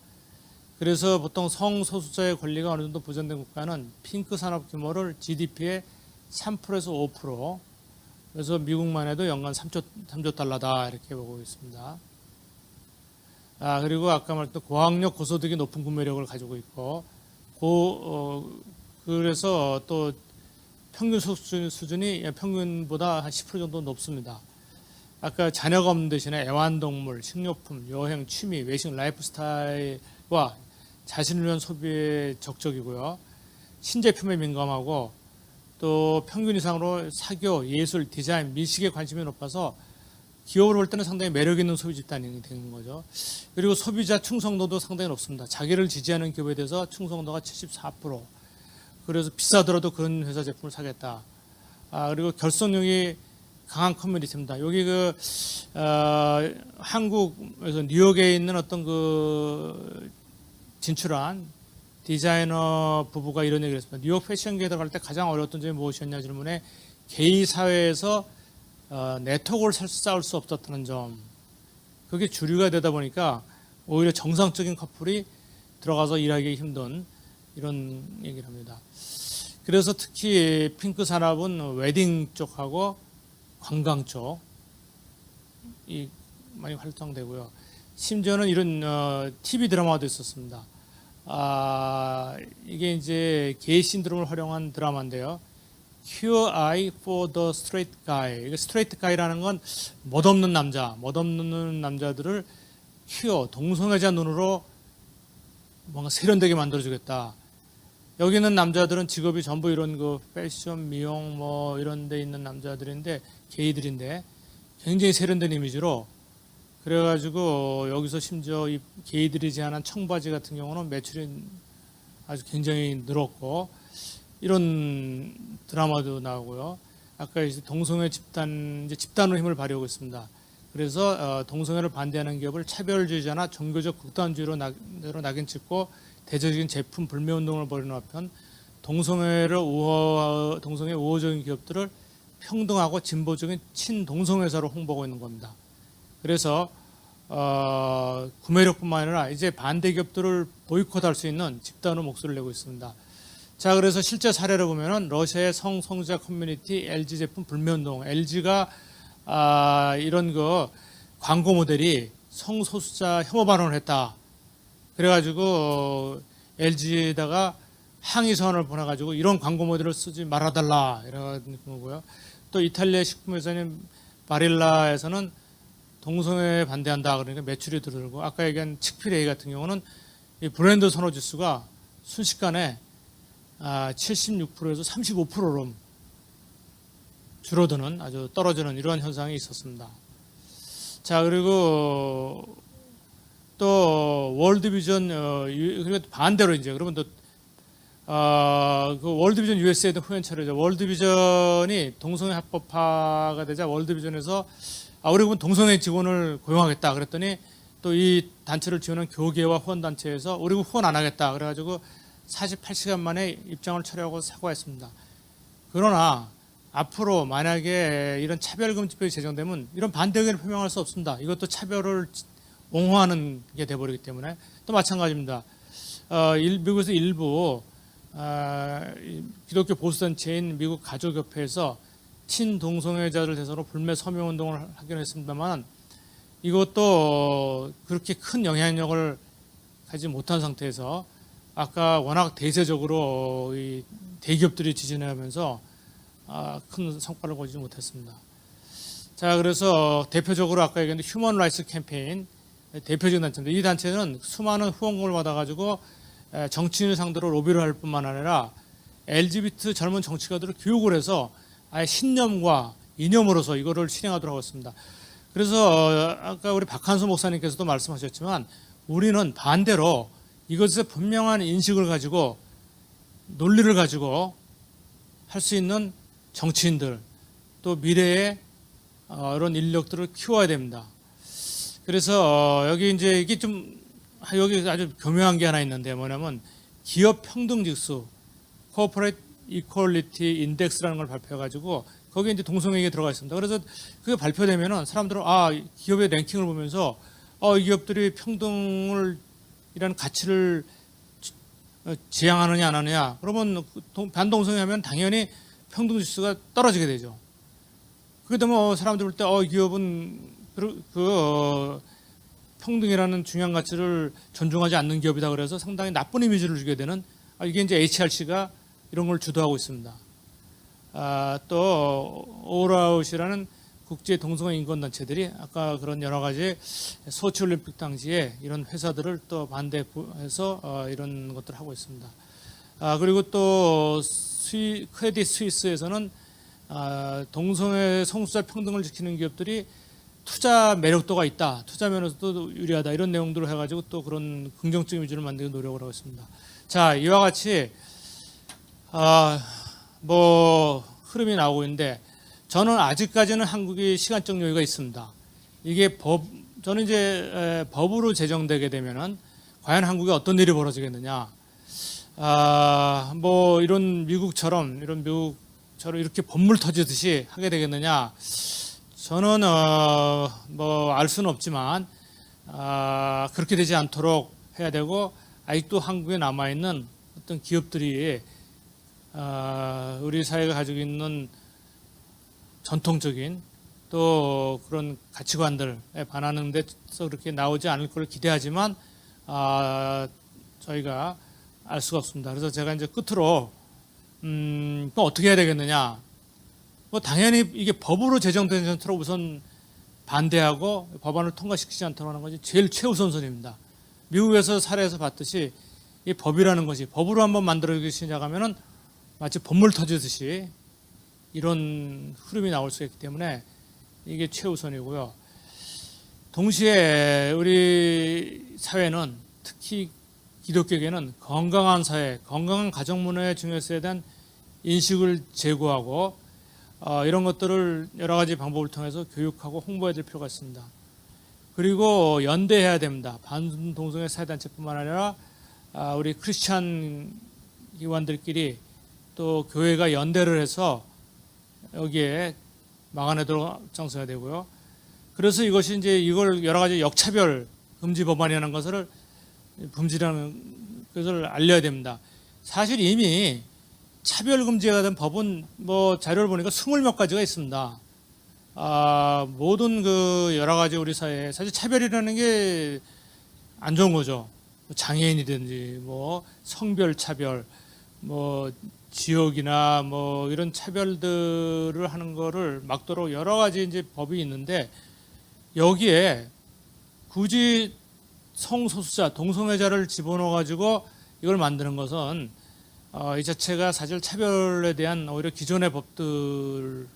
[SPEAKER 1] 그래서 보통 성소수자의 권리가 어느 정도 보장된 국가는 핑크 산업 규모를 GDP의 3%에서 5%, 그래서 미국만 해도 연간 3조 달러다 이렇게 보고 있습니다. 그리고 아까 말했던 고학력 고소득이 높은 구매력을 가지고 있고, 그래서 또 평균 수준이 평균보다 한 10% 정도 높습니다. 아까 자녀가 없는 대신에 애완동물, 식료품, 여행, 취미, 외식, 라이프 스타일과 자신을 위한 소비에 적극적이고요. 신제품에 민감하고 또 평균 이상으로 사교, 예술, 디자인, 미식에 관심이 높아서 기업으로 볼 때는 상당히 매력 있는 소비 집단이 되는 거죠. 그리고 소비자 충성도도 상당히 높습니다. 자기를 지지하는 기업에 대해서 충성도가 74%. 그래서 비싸더라도 그런 회사 제품을 사겠다. 그리고 결속력이 강한 커뮤니티입니다. 여기 한국에서 뉴욕에 있는 어떤 진출한 디자이너 부부가 이런 얘기를 했습니다. 뉴욕 패션계에 들어갈 때 가장 어려웠던 점이 무엇이었냐 질문에 게이 사회에서 네트워크를 쌓을 수 없었다는 점. 그게 주류가 되다 보니까 오히려 정상적인 커플이 들어가서 일하기 힘든 이런 얘기를 합니다. 그래서 특히 핑크 산업은 웨딩 쪽하고 관광 쪽이 많이 활성되고요. 심지어는 이런 TV 드라마도 있었습니다. 이게 이제 게이 신드롬을 활용한 드라마인데요. Cure Eye for the Straight Guy. 스트레이트 가이라는 건 멋없는 남자들을 큐어, 동성애자 눈으로 뭔가 세련되게 만들어주겠다. 여기 있는 남자들은 직업이 전부 이런 패션, 미용 뭐 이런 데 있는 남자들인데, 게이들인데 굉장히 세련된 이미지로, 그래가지고 여기서 심지어 이 게이들이 제안한 청바지 같은 경우는 매출이 아주 굉장히 늘었고, 이런 드라마도 나오고요. 아까 이제 동성애 집단으로 힘을 발휘하고 있습니다. 그래서 동성애를 반대하는 기업을 차별주의자나 종교적 극단주의로 낙인 찍고 대대적인 제품 불매 운동을 벌이는 한편, 동성애 우호적인 기업들을 평등하고 진보적인 친동성애사로 홍보하고 있는 겁니다. 그래서 구매력뿐만 아니라 이제 반대 기업들을 보이콧할 수 있는 집단으로 목소리를 내고 있습니다. 자, 그래서 실제 사례를 보면은 러시아의 성소수자 커뮤니티 LG 제품 불매운동, LG가 이런 광고 모델이 성소수자 혐오 발언을 했다. 그래가지고 LG에다가 항의 서한을 보내가지고 이런 광고 모델을 쓰지 말아달라 이런 거고요. 또 이탈리아 식품회사인 바릴라에서는 동성애 반대한다. 그러니까 매출이 들어들고, 아까 얘기한 칙필A 같은 경우는 이 브랜드 선호 지수가 순식간에 76%에서 35%로 줄어드는, 아주 떨어지는 이러한 현상이 있었습니다. 자, 그리고 또 월드비전, 그리고 반대로 이제 그러면 또 월드비전 USA도 후연차례죠. 월드비전이 동성애 합법화가 되자 월드비전에서 우리 그럼 동성애 직원을 고용하겠다 그랬더니 또 이 단체를 지원한 교계와 후원단체에서 우리 후원 안 하겠다 그래가지고 48시간 만에 입장을 철회하고 사과했습니다. 그러나 앞으로 만약에 이런 차별금지법이 제정되면 이런 반대 의견을 표명할 수 없습니다. 이것도 차별을 옹호하는 게 돼버리기 때문에. 또 마찬가지입니다. 미국에서 일부 기독교 보수단체인 미국 가족협회에서 친동성애자들 대상으로 불매 서명운동을 하긴 했습니다만, 이것도 그렇게 큰 영향력을 가지지 못한 상태에서 아까 워낙 대세적으로 이 대기업들이 지진하면서 큰 성과를 거두지 못했습니다. 자, 그래서 대표적으로 아까 얘기했는데 휴먼 라이츠 캠페인 대표적인 단체인데, 이 단체는 수많은 후원금을 받아가지고 정치인을 상대로 로비를 할 뿐만 아니라 LGBT 젊은 정치가들을 교육을 해서 아예 신념과 이념으로서 이거를 실행하도록 하겠습니다. 그래서 아까 우리 박한수 목사님께서도 말씀하셨지만, 우리는 반대로 이것에 분명한 인식을 가지고 논리를 가지고 할 수 있는 정치인들, 또 미래의 이런 인력들을 키워야 됩니다. 그래서 여기 이제 이게 여기 아주 교묘한 게 하나 있는데, 뭐냐면 기업 평등 지수, Corporate 이퀄리티 인덱스라는 걸 발표해가지고 거기에 이제 동성애가 들어가 있습니다. 그래서 그게 발표되면은 사람들은 기업의 랭킹을 보면서 이 기업들이 평등을 이라는 가치를 지향하느냐 안 하느냐. 그러면 반동성애하면 당연히 평등 지수가 떨어지게 되죠. 그게 되면 사람들 볼 때 이 기업은 평등이라는 중요한 가치를 존중하지 않는 기업이다 그래서 상당히 나쁜 이미지를 주게 되는 이게 이제 HRC가 이런 걸 주도하고 있습니다. 또 올아웃이라는 국제 동성애 인권단체들이 아까 그런 여러 가지 소치올림픽 당시에 이런 회사들을 또 반대해서 이런 것들을 하고 있습니다. 그리고 또 크레딧 스위스에서는 동성애 성소수자 평등을 지키는 기업들이 투자 매력도가 있다, 투자 면에서도 유리하다 이런 내용들을 해가지고 또 그런 긍정적인 위주를 만들기 노력을 하고 있습니다. 자, 이와 같이 흐름이 나오고 있는데 저는 아직까지는 한국이 시간적 여유가 있습니다. 이게 저는 이제 법으로 제정되게 되면은 과연 한국에 어떤 일이 벌어지겠느냐. 이런 미국처럼 이렇게 법물 터지듯이 하게 되겠느냐. 저는 알 수는 없지만 그렇게 되지 않도록 해야 되고 아직도 한국에 남아 있는 어떤 기업들이 우리 사회가 가지고 있는 전통적인 또 그런 가치관들에 반하는 데서 그렇게 나오지 않을 걸 기대하지만 저희가 알 수가 없습니다. 그래서 제가 이제 끝으로 또 어떻게 해야 되겠느냐. 당연히 이게 법으로 제정되지 않도록 우선 반대하고 법안을 통과시키지 않도록 하는 것이 제일 최우선순위입니다. 미국에서 사례에서 봤듯이 이 법이라는 것이 법으로 한번 만들어지기 시작하면은 마치 법물 터지듯이 이런 흐름이 나올 수 있기 때문에 이게 최우선이고요. 동시에 우리 사회는 특히 기독교계는 건강한 사회, 건강한 가정 문화의 중요성에 대한 인식을 제고하고 이런 것들을 여러 가지 방법을 통해서 교육하고 홍보해야 될 필요가 있습니다. 그리고 연대해야 됩니다. 반동성애 사회단체뿐만 아니라 우리 크리스찬 기관들끼리 또 교회가 연대를 해서 여기에 막아내도록 장소해야 되고요. 그래서 이것이 이제 이걸 여러 가지 역차별 금지 법안이라는 것을 금지라는 것을 알려야 됩니다. 사실 이미 차별 금지가 된 법은 자료를 보니까 20몇 가지가 있습니다. 모든 여러 가지 우리 사회에 사실 차별이라는 게 안 좋은 거죠. 장애인이든지 성별 차별, 지역이나 이런 차별들을 하는 거를 막도록 여러 가지 이제 법이 있는데 여기에 굳이 성소수자, 동성애자를 집어넣어 가지고 이걸 만드는 것은 이 자체가 사실 차별에 대한 오히려 기존의 법들이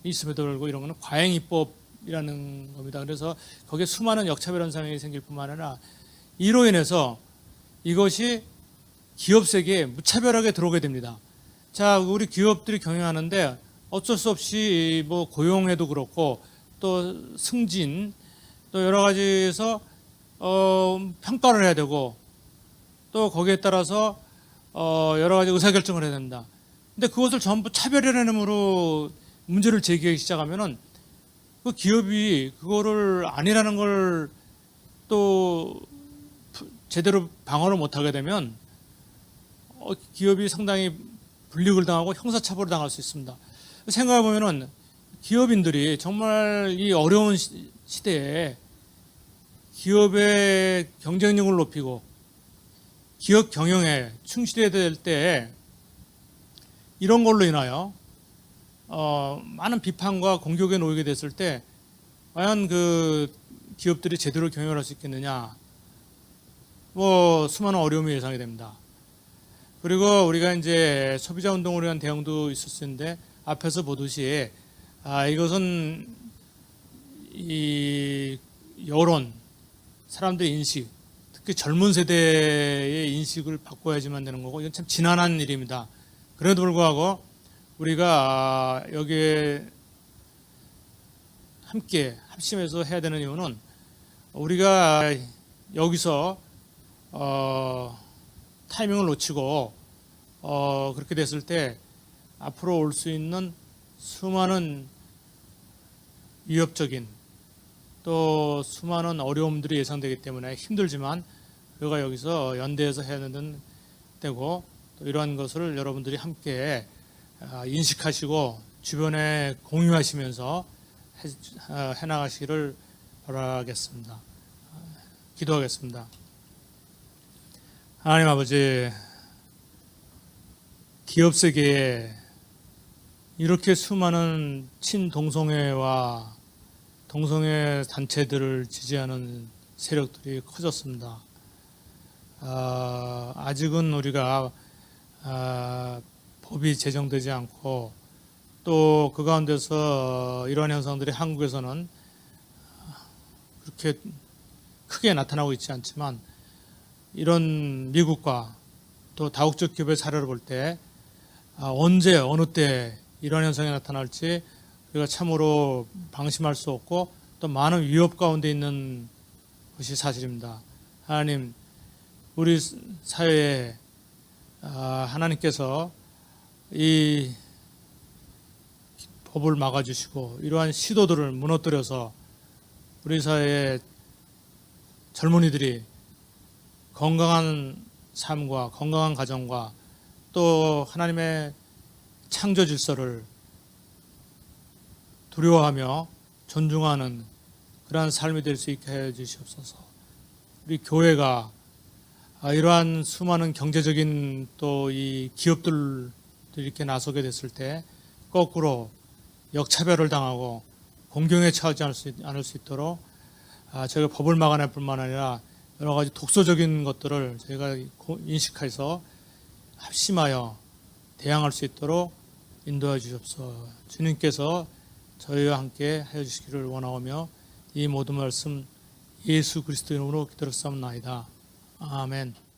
[SPEAKER 1] 있음에도 불구하고 이런 거는 과잉입법이라는 겁니다. 그래서 거기에 수많은 역차별 현상이 생길 뿐만 아니라 이로 인해서 이것이 기업 세계에 무차별하게 들어오게 됩니다. 자, 우리 기업들이 경영하는데 어쩔 수 없이 고용에도 그렇고 또 승진 또 여러 가지에서 평가를 해야 되고 또 거기에 따라서 여러 가지 의사결정을 해야 됩니다. 근데 그것을 전부 차별이라는 이름으로 문제를 제기하기 시작하면은 그 기업이 그거를 아니라는 걸 또 제대로 방어를 못하게 되면 기업이 상당히 불이익을 당하고 형사처벌을 당할 수 있습니다. 생각해 보면은 기업인들이 정말 이 어려운 시대에 기업의 경쟁력을 높이고 기업 경영에 충실해야 될 때 이런 걸로 인하여 많은 비판과 공격에 놓이게 됐을 때 과연 그 기업들이 제대로 경영을 할 수 있겠느냐, 수많은 어려움이 예상이 됩니다. 그리고 우리가 이제 소비자 운동을 위한 대응도 있을 수 있는데 앞에서 보듯이 이것은 이 여론, 사람들의 인식, 특히 젊은 세대의 인식을 바꿔야지만 되는 거고 이건 참 지난한 일입니다. 그래도 불구하고 우리가 여기에 함께 합심해서 해야 되는 이유는 우리가 여기서 타이밍을 놓치고 그렇게 됐을 때 앞으로 올 수 있는 수많은 위협적인 또 수많은 어려움들이 예상되기 때문에 힘들지만 우리가 여기서 연대해서 해야 되는 때고 또 이러한 것을 여러분들이 함께 인식하시고 주변에 공유하시면서 해나가시기를 바라겠습니다. 기도하겠습니다. 하나님 아버지, 기업 세계에 이렇게 수많은 친동성애와 동성애 단체들을 지지하는 세력들이 커졌습니다. 아직은 우리가 법이 제정되지 않고 또 그 가운데서 이러한 현상들이 한국에서는 그렇게 크게 나타나고 있지 않지만 이런 미국과 또 다국적 기업의 사례를 볼 때 언제 어느 때 이러한 현상이 나타날지 우리가 참으로 방심할 수 없고 또 많은 위협 가운데 있는 것이 사실입니다. 하나님, 우리 사회에 하나님께서 이 법을 막아주시고 이러한 시도들을 무너뜨려서 우리 사회의 젊은이들이 건강한 삶과 건강한 가정과 또 하나님의 창조 질서를 두려워하며 존중하는 그러한 삶이 될 수 있게 해 주시옵소서. 우리 교회가 이러한 수많은 경제적인 또 이 기업들이 이렇게 나서게 됐을 때 거꾸로 역차별을 당하고 공경에 처하지 않을 수 있도록 저희가 법을 막아낼 뿐만 아니라 여러 가지 독소적인 것들을 저희가 인식해서 합심하여 대항할 수 있도록 인도해 주옵소서. 주님께서 저희와 함께 하여 주시기를 원하오며 이 모든 말씀 예수 그리스도 이름으로 기도를 삼나이다. 아멘.